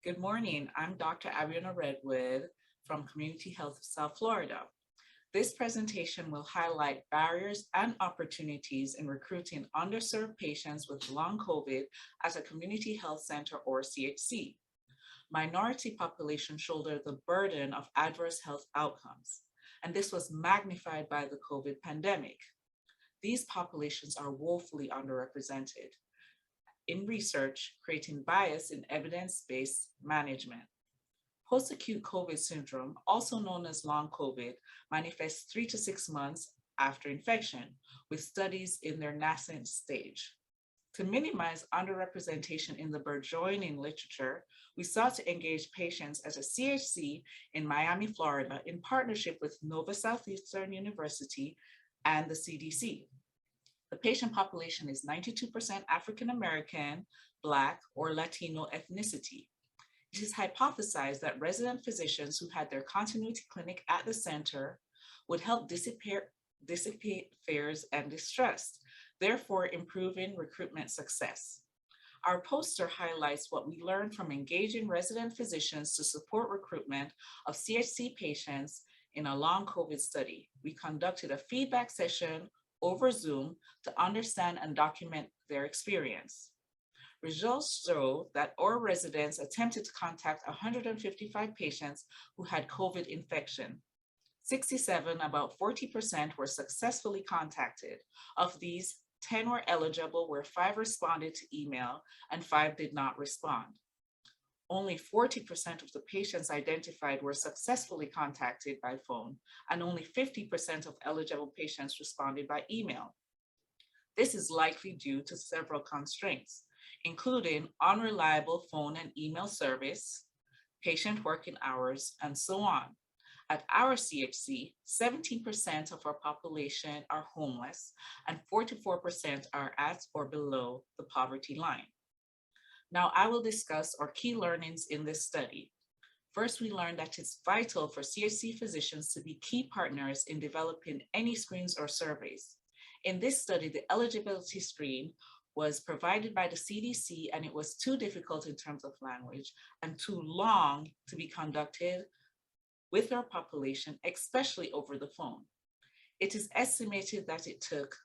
Good morning. I'm Dr. Abiona Redwood from Community Health of South Florida. This presentation will highlight barriers and opportunities in recruiting underserved patients with long COVID at a community health center or CHC. Minority populations shoulder the burden of adverse health outcomes, and this was magnified by the COVID pandemic. These populations are woefully underrepresented in research, creating bias in evidence-based management. Post-acute COVID syndrome, also known as long COVID, manifests 3 to 6 months after infection, with studies in their nascent stage. To minimize underrepresentation in the burgeoning literature, we sought to engage patients at a CHC in Miami, Florida, in partnership with Nova Southeastern University and the CDC. The patient population is 92% African American, Black, or Latino ethnicity. It is hypothesized that resident physicians who had their continuity clinic at the center would help dissipate fears and distrust, therefore improving recruitment success. Our poster highlights what we learned from engaging resident physicians to support recruitment of CHC patients in a long COVID study. We conducted a feedback session over Zoom to understand and document their experience. Results show that our residents attempted to contact 155 patients who had COVID infection. 67, about 40%, were successfully contacted. Of these, 10 were eligible, where 5 responded to email and 5 did not respond. Only 40% of the patients identified were successfully contacted by phone, and only 50% of eligible patients responded by email. This is likely due to several constraints, including unreliable phone and email service, patient working hours, and so on. At our CHC, 17% of our population are homeless, and 44% are at or below the poverty line. Now, I will discuss our key learnings in this study. First, we learned that it's vital for CHC physicians to be key partners in developing any screens or surveys. In this study, the eligibility screen was provided by the CDC, and it was too difficult in terms of language and too long to be conducted with our population, especially over the phone. It is estimated that it took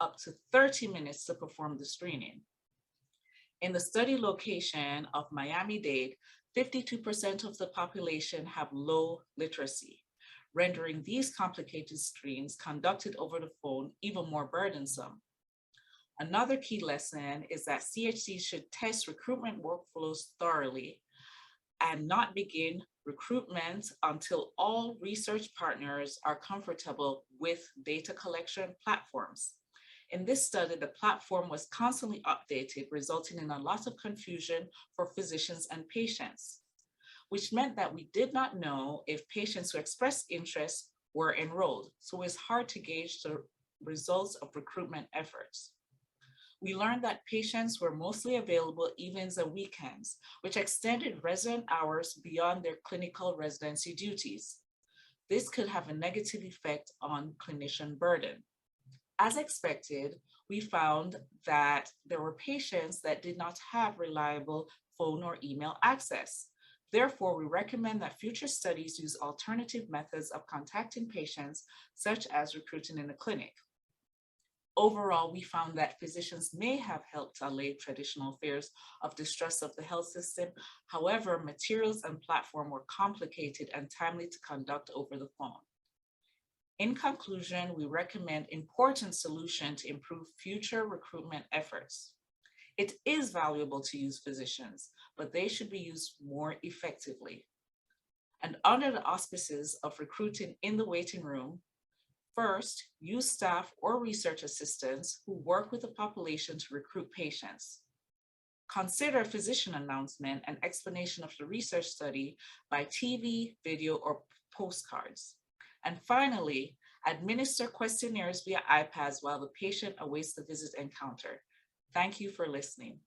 up to 30 minutes to perform the screening. In the study location of Miami-Dade, 52% of the population have low literacy, rendering these complicated screens conducted over the phone even more burdensome. Another key lesson is that CHCs should test recruitment workflows thoroughly and not begin recruitment until all research partners are comfortable with data collection platforms. In this study, the platform was constantly updated, resulting in a lot of confusion for physicians and patients, which meant that we did not know if patients who expressed interest were enrolled, so it's hard to gauge the results of recruitment efforts. We learned that patients were mostly available evenings and weekends, which extended resident hours beyond their clinical residency duties. This could have a negative effect on clinician burden. As expected, we found that there were patients that did not have reliable phone or email access. Therefore, we recommend that future studies use alternative methods of contacting patients, such as recruiting in the clinic. Overall, we found that physicians may have helped allay traditional fears of distrust of the health system. However, materials and platform were complicated and timely to conduct over the phone. In conclusion, we recommend important solutions to improve future recruitment efforts. It is valuable to use physicians, but they should be used more effectively. And under the auspices of recruiting in the waiting room, first, use staff or research assistants who work with the population to recruit patients. Consider physician announcement and explanation of the research study by TV, video, or postcards. And finally, administer questionnaires via iPads while the patient awaits the visit encounter. Thank you for listening.